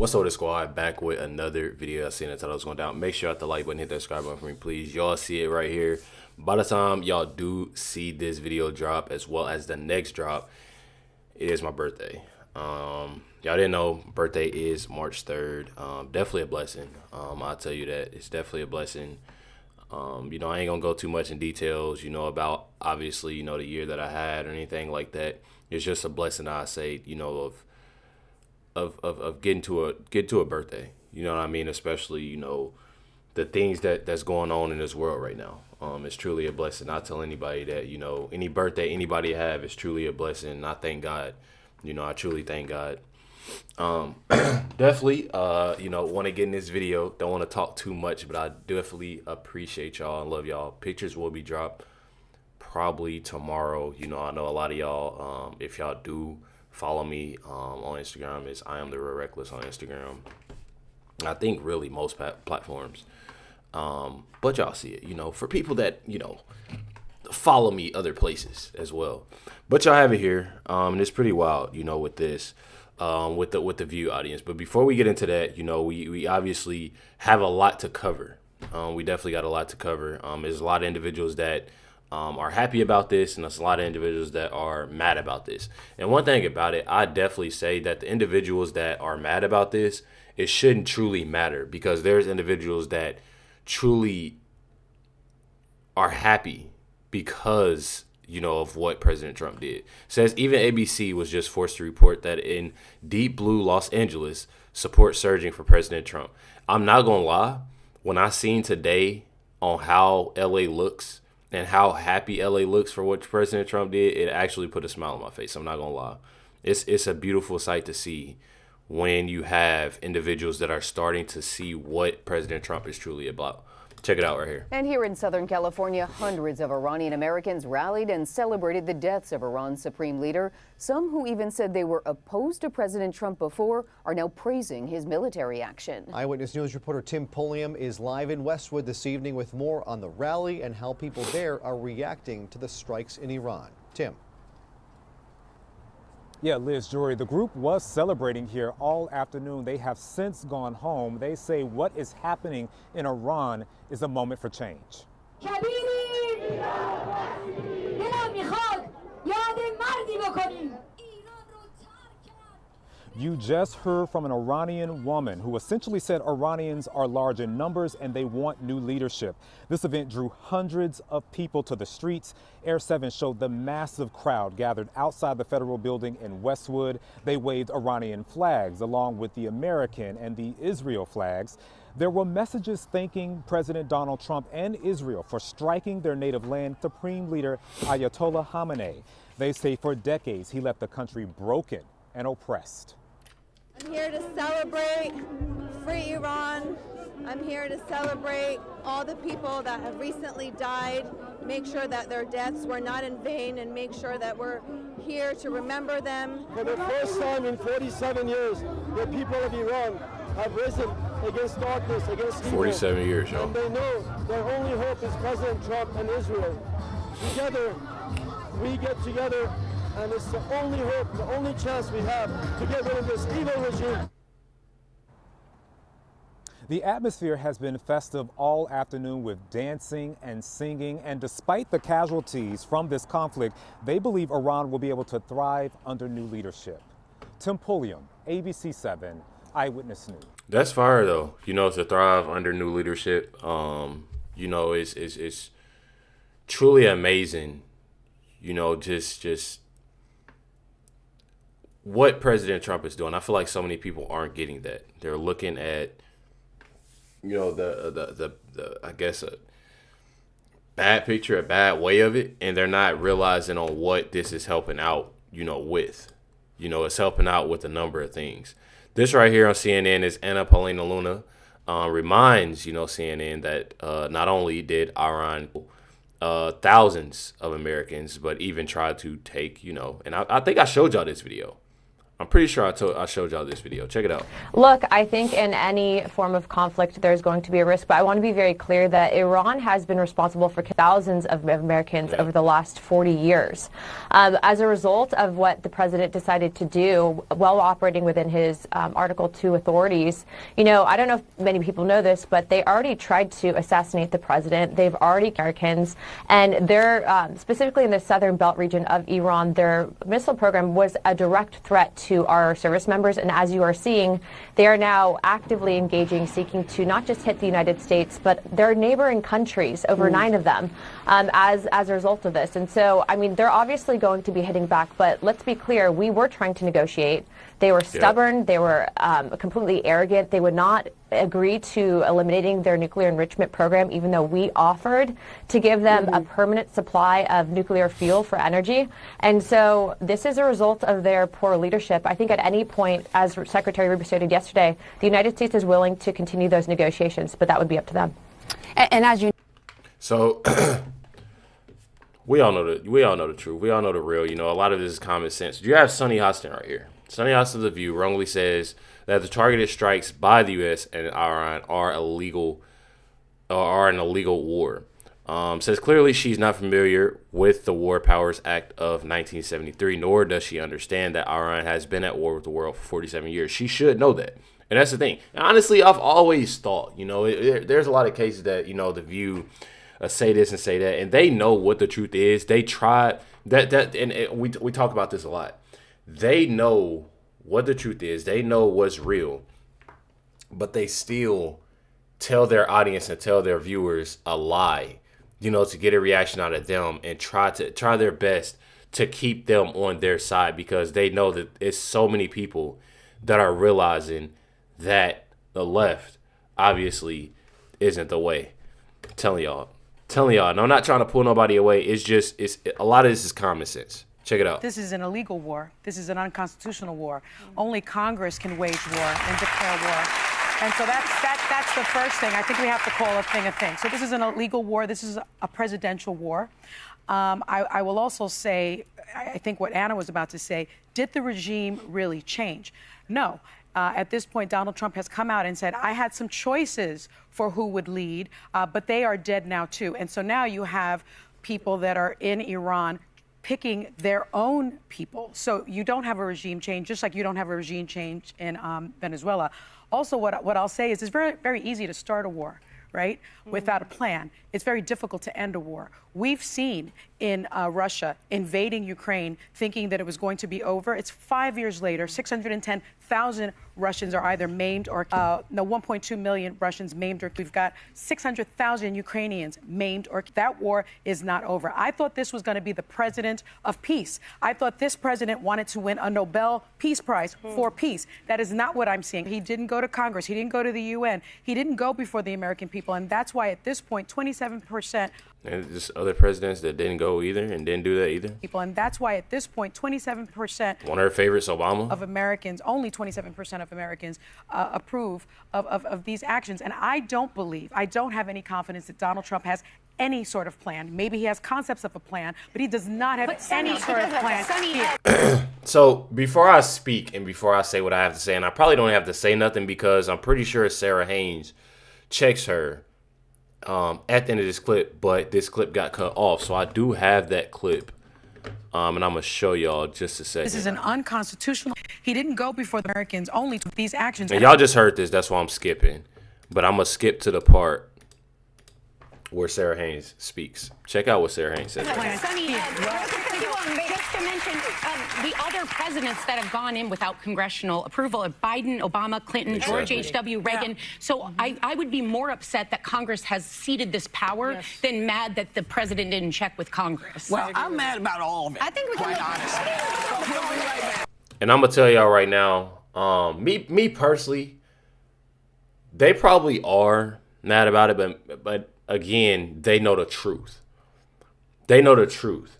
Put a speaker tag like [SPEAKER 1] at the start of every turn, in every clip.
[SPEAKER 1] What's up, the squad? Back with another video. I seen the title was going down. Make sure you hit the like button, hit that subscribe button for me, please. Y'all see it right here. By the time y'all do see this video drop, as well as the next drop, it is my birthday. Y'all didn't know, birthday is March 3rd. Definitely a blessing. I'll tell you that. It's definitely a blessing. You know, I ain't gonna go too much in details, you know, about obviously, you know, the year that I had or anything like that. It's just a blessing, I say, you know, of getting to a birthday. You know what I mean? Especially, you know, the things that's going on in this world right now. It's truly a blessing. I tell anybody that, you know, any birthday anybody have is truly a blessing. I thank God. You know, I truly thank God. Definitely, you know, want to get in this video. Don't want to talk too much, but I definitely appreciate y'all and love y'all. Pictures will be dropped probably tomorrow. You know, I know a lot of y'all, if y'all do follow me on Instagram, is I am the Real Reckless on Instagram. I think really most platforms. But y'all see it, you know, for people that, you know, follow me other places as well. But y'all have it here. And it's pretty wild, you know, with this, with the view audience. But before we get into that, you know, we obviously have a lot to cover. We definitely got a lot to cover. There's a lot of individuals that are happy about this, and there's a lot of individuals that are mad about this. And one thing about it, I definitely say that the individuals that are mad about this, it shouldn't truly matter, because there's individuals that truly are happy because, you know, of what President Trump did. Says even ABC was just forced to report that in deep blue Los Angeles, support surging for President Trump. I'm not gonna lie, when I seen today on how LA looks and how happy LA looks for what President Trump did, it actually put a smile on my face. I'm not gonna lie. It's a beautiful sight to see when you have individuals that are starting to see what President Trump is truly about. Check it out right here.
[SPEAKER 2] And here in Southern California, hundreds of Iranian Americans rallied and celebrated the deaths of Iran's supreme leader. Some who even said they were opposed to President Trump before are now praising his military action.
[SPEAKER 3] Eyewitness News reporter Tim Pulliam is live in Westwood this evening with more on the rally and how people there are reacting to the strikes in Iran. Tim.
[SPEAKER 4] Yeah, Liz, Jory, the group was celebrating here all afternoon. They have since gone home. They say what is happening in Iran is a moment for change. You just heard from an Iranian woman who essentially said Iranians are large in numbers and they want new leadership. This event drew hundreds of people to the streets. Air 7 showed the massive crowd gathered outside the federal building in Westwood. They waved Iranian flags along with the American and the Israel flags. There were messages thanking President Donald Trump and Israel for striking their native land. Supreme Leader Ayatollah Khamenei, they say for decades he left the country broken and oppressed.
[SPEAKER 5] I'm here to celebrate free Iran. I'm here to celebrate all the people that have recently died, make sure that their deaths were not in vain, and make sure that we're here to remember them.
[SPEAKER 6] For the first time in 47 years, the people of Iran have risen against darkness, against evil.
[SPEAKER 1] 47 years, y'all.
[SPEAKER 6] And they know their only hope is President Trump and Israel. Together, we get together, and it's the only hope, the only chance we have to get rid of this evil regime.
[SPEAKER 4] The atmosphere has been festive all afternoon with dancing and singing, and despite the casualties from this conflict, they believe Iran will be able to thrive under new leadership. Tim Pulliam, ABC 7, Eyewitness News.
[SPEAKER 1] That's fire though, you know, to thrive under new leadership. You know, it's truly amazing, you know, just what President Trump is doing. I feel like so many people aren't getting that. They're looking at, you know, the I guess a bad picture, a bad way of it, and they're not realizing on what this is helping out, you know, with. You know, it's helping out with a number of things. This right here on CNN is Anna Paulina Luna, reminds, you know, CNN that not only did Iran thousands of Americans, but even tried to take, you know, and I think I showed y'all this video. I'm pretty sure I showed y'all this video. Check it out.
[SPEAKER 7] Look, I think in any form of conflict, there's going to be a risk. But I want to be very clear that Iran has been responsible for thousands of Americans over the last 40 years. As a result of what the president decided to do while operating within his Article 2 authorities, I don't know if many people know this, but they already tried to assassinate the president. They've already Americans, and they're specifically in the southern belt region of Iran, their missile program was a direct threat to our service members, and as you are seeing, they are now actively engaging, seeking to not just hit the United States, but their neighboring countries, over 9 of them, as a result of this. And so, they're obviously going to be hitting back, but let's be clear, we were trying to negotiate. They were stubborn. They were completely arrogant. They would not agree to eliminating their nuclear enrichment program, even though we offered to give them a permanent supply of nuclear fuel for energy. And so this is a result of their poor leadership. I think at any point, as Secretary Rubio stated yesterday, the United States is willing to continue those negotiations, but that would be up to them.
[SPEAKER 8] And as you
[SPEAKER 1] So we all know the truth. We all know the real. A lot of this is common sense. You have Sonny Hostin right here. Sonny Hostin of The View wrongly says that the targeted strikes by the U.S. and Iran are illegal, are an illegal war. Says clearly she's not familiar with the War Powers Act of 1973, nor does she understand that Iran has been at war with the world for 47 years. She should know that. And that's the thing. And honestly, I've always thought, there's a lot of cases that, The View say this and say that, and they know what the truth is. They try and we talk about this a lot. They know what the truth is. They know what's real, but they still tell their audience and tell their viewers a lie, to get a reaction out of them and try their best to keep them on their side, because they know that it's so many people that are realizing that the left obviously isn't the way. I'm telling y'all, and I'm not trying to pull nobody away. It's a lot of this is common sense. Check it out.
[SPEAKER 9] This is an illegal war. This is an unconstitutional war. Only Congress can wage war and declare war. And so that's the first thing. I think we have to call a thing a thing. So this is an illegal war. This is a presidential war. I will also say, I think what Anna was about to say, did the regime really change? No. At this point, Donald Trump has come out and said, I had some choices for who would lead, but they are dead now, too. And so now you have people that are in Iran picking their own people. So you don't have a regime change, just like you don't have a regime change in Venezuela. Also, what I'll say is it's very, very easy to start a war, right, without a plan. It's very difficult to end a war. We've seen in Russia invading Ukraine, thinking that it was going to be over. It's 5 years later, 610,000 Russians are either maimed or 1.2 million Russians maimed, or we've got 600,000 Ukrainians maimed, or that war is not over. I thought this was going to be the president of peace. I thought this president wanted to win a Nobel Peace Prize for peace. That is not what I'm seeing. He didn't go to Congress. He didn't go to the UN. He didn't go before the American people. And that's why at this point, 27%.
[SPEAKER 1] And there's other presidents that didn't go either and didn't do that either.
[SPEAKER 9] And that's why at this point, 27%.
[SPEAKER 1] One of her favorites, Obama.
[SPEAKER 9] Of Americans, only 27% of Americans approve of these actions. And I don't have any confidence that Donald Trump has any sort of plan. Maybe he has concepts of a plan, but he does not have any sort of plan.
[SPEAKER 1] So before I speak and before I say what I have to say, and I probably don't have to say nothing because I'm pretty sure Sarah Haynes checks her at the end of this clip, but this clip got cut off. So I do have that clip. And I'm going to show y'all just a second.
[SPEAKER 9] This is an unconstitutional. He didn't go before the Americans, only to these actions.
[SPEAKER 1] And y'all just heard this. That's why I'm skipping. But I'm going to skip to the part where Sarah Haynes speaks. Check out what Sarah Haynes says.
[SPEAKER 8] Sonny, just to mention the other presidents that have gone in without congressional approval are Biden, Obama, Clinton, George H.W. Reagan. Yeah. So I would be more upset that Congress has ceded this power than mad that the president didn't check with Congress.
[SPEAKER 10] Well, I'm mad about all of it.
[SPEAKER 8] I think we can. Quite
[SPEAKER 1] and I'm gonna tell y'all right now, me personally, they probably are mad about it, but again, they know the truth. They know the truth.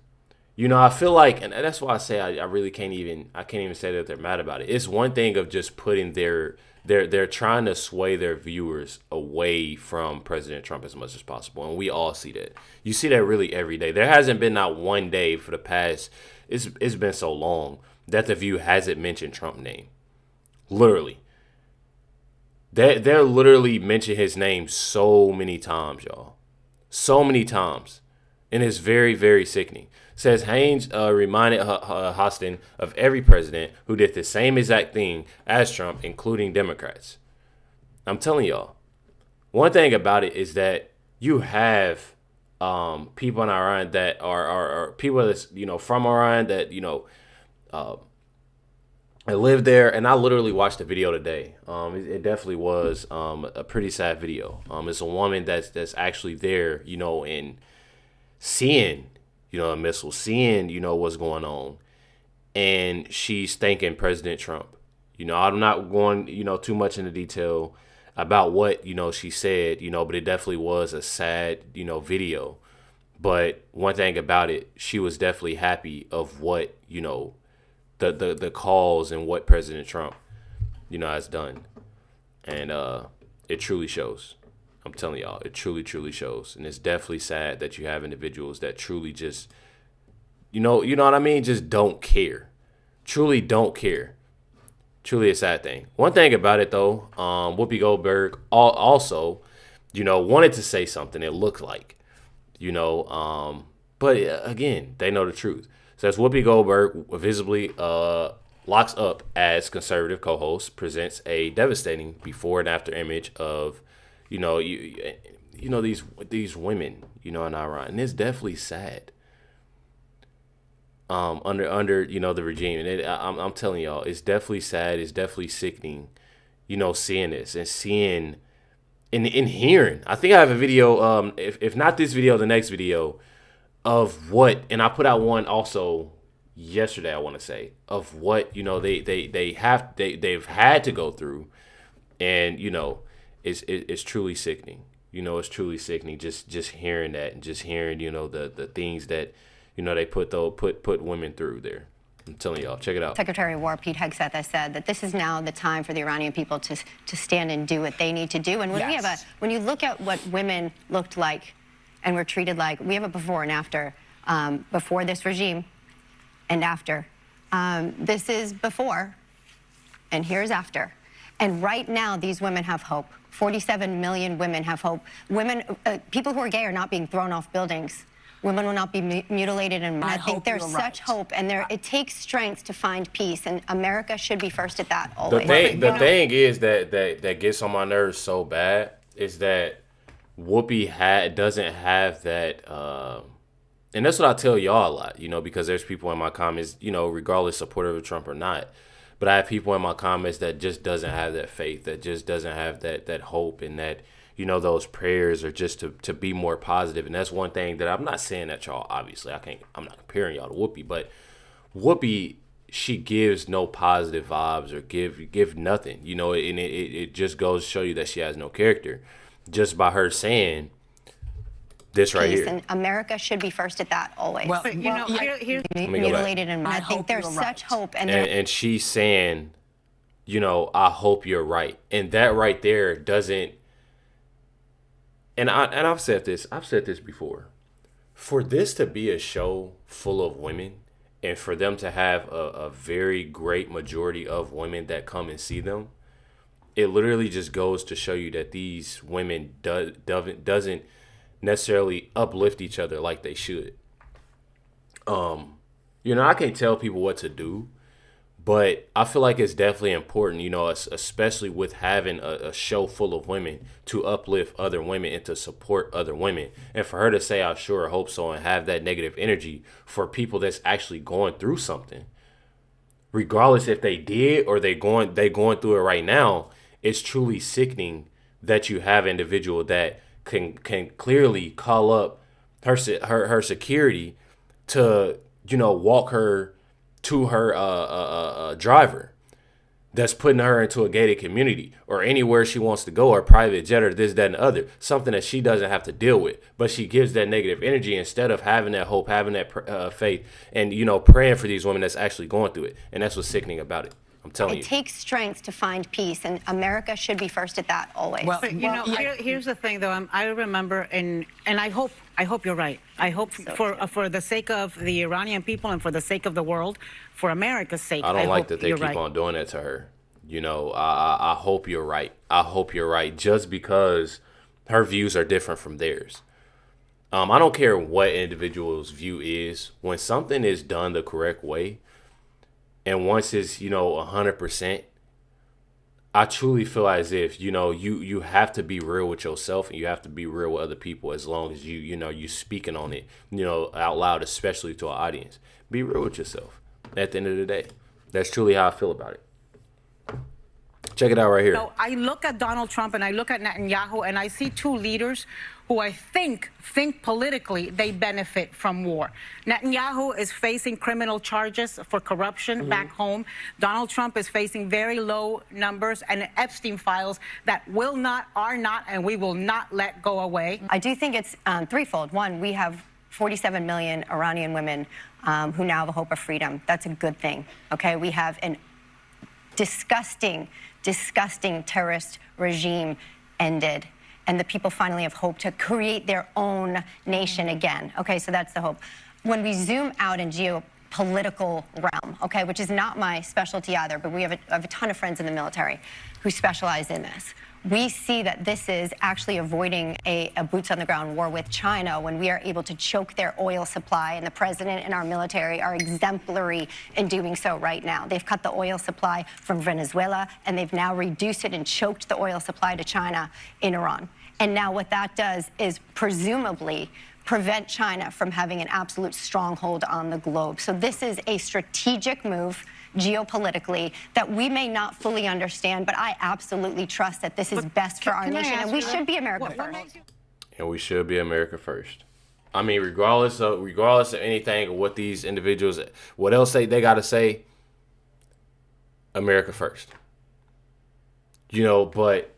[SPEAKER 1] I feel like, and that's why I say I really can't even say that they're mad about it. It's one thing of just putting they're trying to sway their viewers away from President Trump as much as possible, and we all see that. You see that really every day. There hasn't been not one day for the past, it's been so long, that The View hasn't mentioned Trump's name. Literally. They're literally mentioned his name so many times, y'all. So many times. And it's very, very sickening. Says Haynes reminded Hostin of every president who did the same exact thing as Trump, including Democrats. I'm telling y'all, one thing about it is that you have people in Iran that are people that's, you know, from Iran that, you know, I live there, and I literally watched the video today. It definitely was a pretty sad video. It's a woman that's actually there, you know, and seeing, you know, a missile, seeing, you know, what's going on, and she's thanking President Trump. You know, I'm not going, you know, too much into detail about what, you know, she said, you know, but it definitely was a sad, you know, video. But one thing about it, she was definitely happy of what, you know, the cause and what President Trump, you know, has done. And it truly shows. I'm telling y'all, it truly, truly shows. And it's definitely sad that you have individuals that truly just, you know what I mean? Just don't care. Truly don't care. Truly a sad thing. One thing about it, though, Whoopi Goldberg also, you know, wanted to say something, it looked like, you know, but again, they know the truth. Says Whoopi Goldberg visibly locks up as conservative co-host, presents a devastating before and after image of, you know, you know, these women, you know, in Iran. And it's definitely sad. Under you know, the regime. And I'm telling y'all, it's definitely sad. It's definitely sickening, you know, seeing this and seeing and hearing. I think I have a video, if not this video, the next video of what, and I put out one also yesterday, I want to say, of what, you know, they've had to go through. And, you know, it's truly sickening. You know, it's truly sickening just hearing that and just hearing, you know, the things that, you know, they put women through there. I'm telling y'all, check it out.
[SPEAKER 10] Secretary of War Pete Hegseth has said that this is now the time for the Iranian people to stand and do what they need to do. And when we have when you look at what women looked like and were treated like, we have a before and after, before this regime and after. This is before, and here's after. And right now, these women have hope. 47 million women have hope. Women, people who are gay are not being thrown off buildings. Women will not be mutilated, and I think there's such hope, and it takes strength to find peace, and America should be first at that always.
[SPEAKER 1] The thing is that gets on my nerves so bad is that Whoopi doesn't have that, and that's what I tell y'all a lot, you know, because there's people in my comments, you know, regardless supportive of Trump or not, but I have people in my comments that just doesn't have that faith, that just doesn't have that hope, and that, you know, those prayers are just to be more positive. And that's one thing that I'm not saying that y'all, obviously, I'm not comparing y'all to Whoopi, but Whoopi, she gives no positive vibes or give nothing, you know, and it just goes to show you that she has no character just by her saying this right here.
[SPEAKER 10] And America should be first at that always.
[SPEAKER 8] Well, you know, here's
[SPEAKER 10] mutilated, and I think there's such hope.
[SPEAKER 1] And she's saying, you know, I hope you're right. And that right there doesn't. And I've said this before. For this to be a show full of women, and for them to have a very great majority of women that come and see them, it literally just goes to show you that these women doesn't necessarily uplift each other like they should. You know, I can't tell people what to do, but I feel like it's definitely important, you know, especially with having a show full of women, to uplift other women and to support other women. And for her to say, I sure hope so, and have that negative energy for people that's actually going through something, regardless if they did or they going through it right now, it's truly sickening that you have an individual that can clearly call up her security to, you know, walk her to her driver that's putting her into a gated community or anywhere she wants to go, or private jet, or this, that, and the other, something that she doesn't have to deal with. But she gives that negative energy instead of having that hope, having that faith, and, you know, praying for these women that's actually going through it. And that's what's sickening about it. I'm telling you.
[SPEAKER 10] It takes strength to find peace, and America should be first at that always.
[SPEAKER 8] Well, you know, here's the thing, though. I remember, and I hope
[SPEAKER 11] I hope you're right. I hope for the sake of the Iranian people and for the sake of the world, for America's sake,
[SPEAKER 1] I don't like that they keep
[SPEAKER 11] right.
[SPEAKER 1] on doing that to her. You know, I hope you're right. I hope you're right, just because her views are different from theirs. I don't care what individual's view is. When something is done the correct way, and once it's, 100%, I truly feel as if, you have to be real with yourself, and you have to be real with other people, as long as you speaking on it, out loud, especially to an audience. Be real with yourself at the end of the day. That's truly how I feel about it. Check it out right here.
[SPEAKER 11] So I look at Donald Trump and I look at Netanyahu, and I see two leaders who I think politically they benefit from war. Netanyahu is facing criminal charges for corruption back home. Donald Trump is facing very low numbers and Epstein files that are not, and we will not let go away.
[SPEAKER 10] I do think it's threefold. One, we have 47 million Iranian women who now have a hope of freedom. That's a good thing. Okay, we have an disgusting terrorist regime ended, and the people finally have hope to create their own nation again. Okay, so that's the hope. When we zoom out in geopolitical realm, okay, which is not my specialty either, but we have a ton of friends in the military who specialize in this. We see that this is actually avoiding a boots on the ground war with China when we are able to choke their oil supply, and the president and our military are exemplary in doing so right now. They've cut the oil supply from Venezuela, and they've now reduced it and choked the oil supply to China in Iran. And now what that does is presumably prevent China from having an absolute stronghold on the globe. So this is a strategic move geopolitically that we may not fully understand, but I absolutely trust that this is best for our nation, and we should be America first.
[SPEAKER 1] And we should be America first. I mean, regardless of anything or what these individuals, what else they got to say, America first. But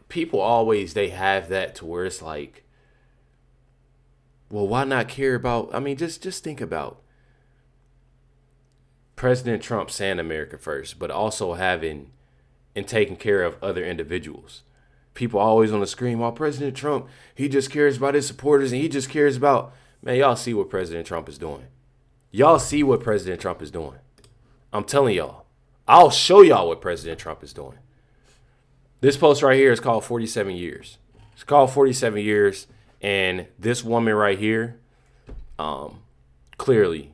[SPEAKER 1] people always, they have that to where it's like, well, why not care about, just think about President Trump saying America first, but also having and taking care of other individuals. People always on the screen, while President Trump, he just cares about his supporters, and he just cares about, man, y'all see what President Trump is doing. Y'all see what President Trump is doing. I'm telling y'all. I'll show y'all what President Trump is doing. This post right here is called 47 Years. It's called 47 Years, and this woman right here, clearly,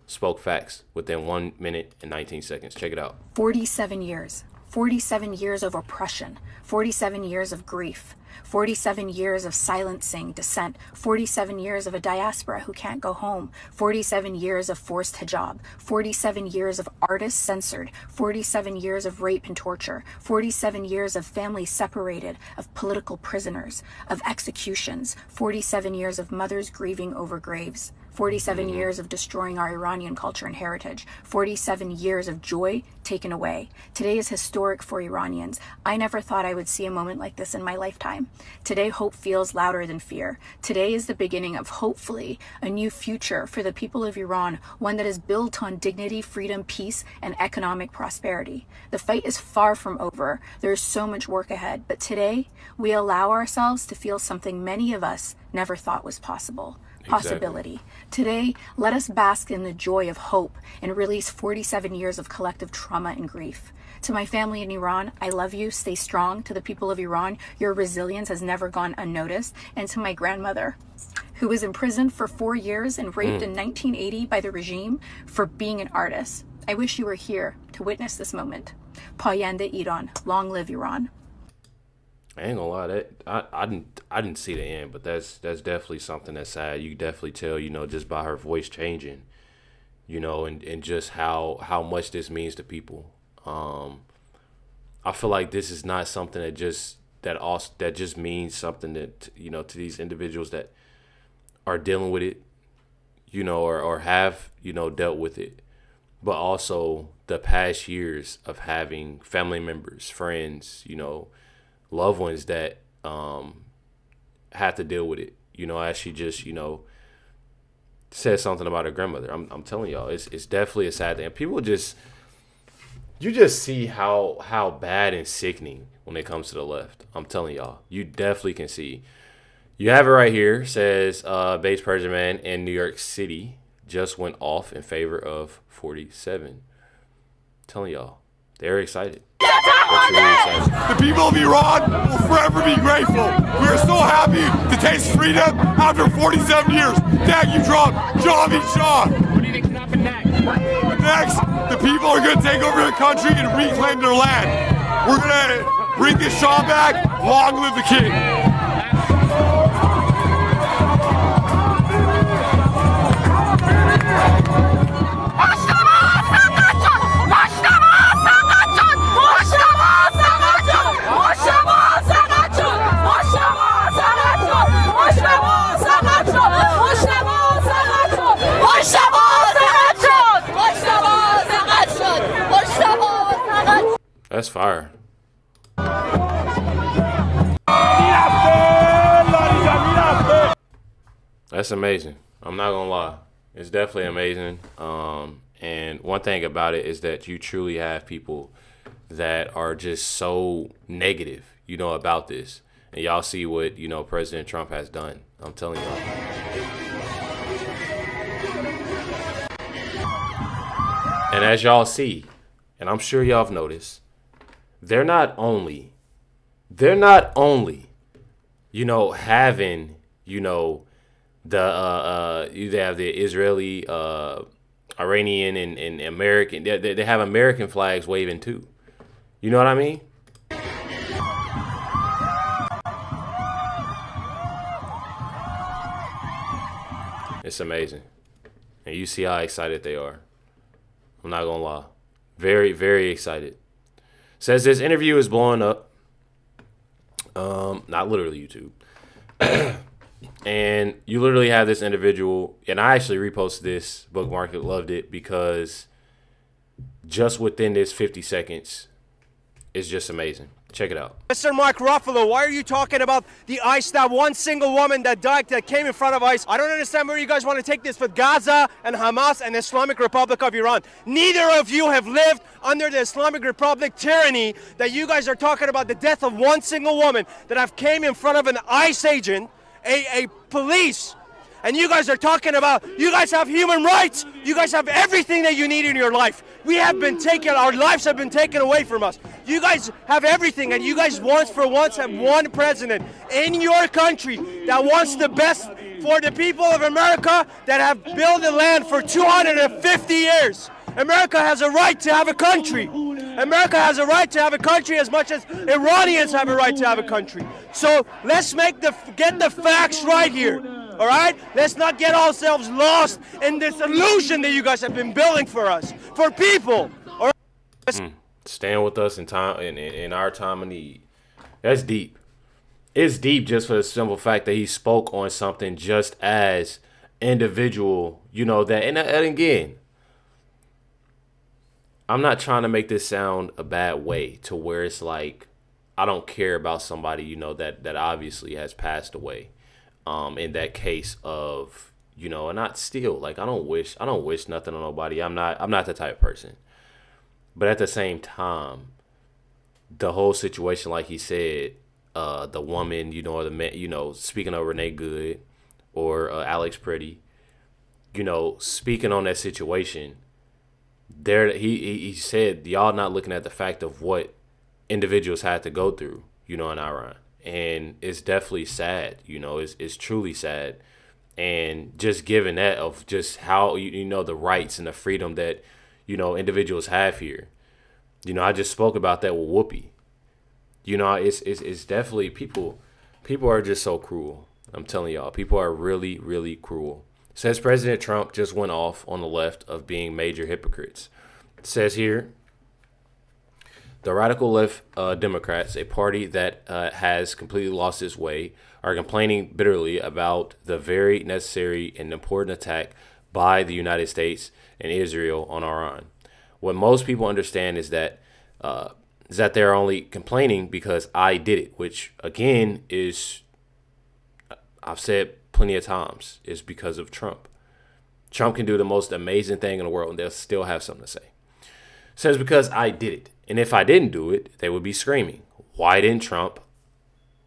[SPEAKER 1] spoke facts within 1 minute and 19 seconds. Check it out.
[SPEAKER 12] 47 years. 47 years of oppression. 47 years of grief. 47 years of silencing dissent. 47 years of a diaspora who can't go home. 47 years of forced hijab. 47 years of artists censored. 47 years of rape and torture. 47 years of families separated, of political prisoners, of executions. 47 years of mothers grieving over graves. 47 years of destroying our Iranian culture and heritage. 47 years of joy taken away. Today is historic for Iranians. I never thought I would see a moment like this in my lifetime. Today, hope feels louder than fear. Today is the beginning of, hopefully, a new future for the people of Iran, one that is built on dignity, freedom, peace, and economic prosperity. The fight is far from over. There is so much work ahead. But today, we allow ourselves to feel something many of us never thought was possible. Possibility. Exactly. Today, let us bask in the joy of hope and release 47 years of collective trauma and grief. To my family in Iran, I love you. Stay strong. To the people of Iran, your resilience has never gone unnoticed. And to my grandmother, who was imprisoned for 4 years and raped in 1980 by the regime for being an artist, I wish you were here to witness this moment. Payende Iran. Long live Iran.
[SPEAKER 1] I ain't gonna lie, that I didn't see the end, but that's definitely something that's sad. You definitely tell, just by her voice changing, and just how much this means to people. I feel like this is not something that just means something that, to these individuals that are dealing with it, or have, dealt with it, but also the past years of having family members, friends, loved ones that have to deal with it. As she just, said something about her grandmother. I'm telling y'all, it's definitely a sad thing. People you just see how bad and sickening when it comes to the left. I'm telling y'all, you definitely can see. You have it right here. Says base Persian man in New York City just went off in favor of 47. Telling y'all, they're excited.
[SPEAKER 13] The people of Iran will forever be grateful. We are so happy to taste freedom after 47 years. Thank you, Trump. Javi Shah.
[SPEAKER 14] What do you think happened next?
[SPEAKER 13] Next, the people are going to take over the country and reclaim their land. We're going to bring the Shah back. Long live the king.
[SPEAKER 1] That's fire. That's amazing. I'm not gonna lie. It's definitely amazing. And one thing about it is that you truly have people that are just so negative, you know, about this. And y'all see what, you know, President Trump has done. I'm telling y'all. And as y'all see, and I'm sure y'all have noticed, they're not only, you know, having, you know, the you have the Israeli, Iranian, and American. They have American flags waving too. You know what I mean? It's amazing, and you see how excited they are. I'm not gonna lie, very, very excited. Says this interview is blowing up. Not literally YouTube. And you literally have this individual, and I actually reposted this, bookmarked it, loved it, because just within this 50 seconds, it's just amazing. Check it out.
[SPEAKER 15] Mr. Mark Ruffalo, why are you talking about the ICE, that one single woman that died, that came in front of ICE? I don't understand where you guys want to take this with Gaza and Hamas and the Islamic Republic of Iran. Neither of you have lived under the Islamic Republic tyranny that you guys are talking about the death of one single woman that have came in front of an ICE agent, a police, and you guys are talking about, you guys have human rights, you guys have everything that you need in your life. We have been taken, our lives have been taken away from us. You guys have everything, and you guys once have one president in your country that wants the best for the people of America that have built the land for 250 years. America has a right to have a country. America has a right to have a country as much as Iranians have a right to have a country. So let's get the facts right here. All right? Let's not get ourselves lost in this illusion that you guys have been building for us, for people. All right?
[SPEAKER 1] Stand with us in time, in our time of need. That's deep. It's deep just for the simple fact that he spoke on something just as individual, you know, that, and again, I'm not trying to make this sound a bad way to where it's like, I don't care about somebody, you know, that obviously has passed away. In that case of, you know, and not still, like, I don't wish nothing on nobody. I'm not the type of person. But at the same time, the whole situation, like he said, the woman, you know, or the man, you know, speaking of Renee Good or Alex Pretty, you know, speaking on that situation, there he said, y'all not looking at the fact of what individuals had to go through, you know, in Iran. And it's definitely sad, you know, it's truly sad. And just given that of just how, you know, the rights and the freedom that, you know, individuals have here. You know, I just spoke about that with Whoopi. You know, it's definitely people are just so cruel. I'm telling y'all, people are really, really cruel. Says President Trump just went off on the left of being major hypocrites. It says here, the radical left Democrats, a party that has completely lost its way, are complaining bitterly about the very necessary and important attack by the United States and Israel on Iran. What most people understand is that they're only complaining because I did it, which again is, I've said plenty of times, is because of Trump. Trump can do the most amazing thing in the world and they'll still have something to say. Says because I did it. And if I didn't do it, they would be screaming, why didn't Trump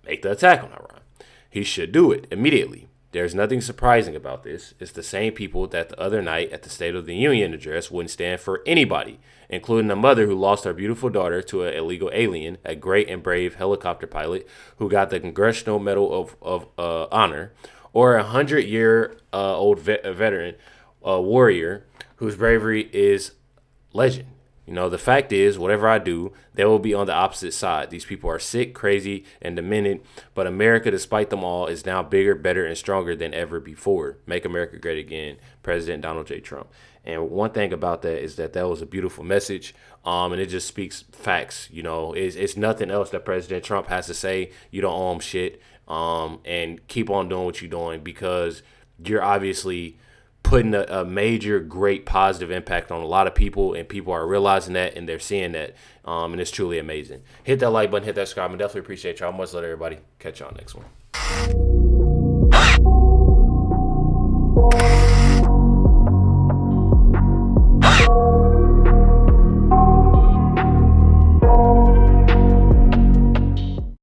[SPEAKER 1] make the attack on Iran? he should do it immediately. There's nothing surprising about this. It's the same people that the other night at the State of the Union address wouldn't stand for anybody, including a mother who lost her beautiful daughter to an illegal alien, a great and brave helicopter pilot who got the Congressional Medal of Honor, or a 100-year-old veteran warrior whose bravery is legend. You know, the fact is, whatever I do, they will be on the opposite side. These people are sick, crazy, and demented, but America, despite them all, is now bigger, better, and stronger than ever before. Make America great again, President Donald J. Trump. And one thing about that is that was a beautiful message, and it just speaks facts. You know, it's nothing else that President Trump has to say. You don't owe him shit, and keep on doing what you're doing, because you're obviously putting a major, great, positive impact on a lot of people, and people are realizing that, and they're seeing that, and it's truly amazing. Hit that like button, hit that subscribe, and definitely appreciate y'all. Much love, everybody. Catch y'all next one.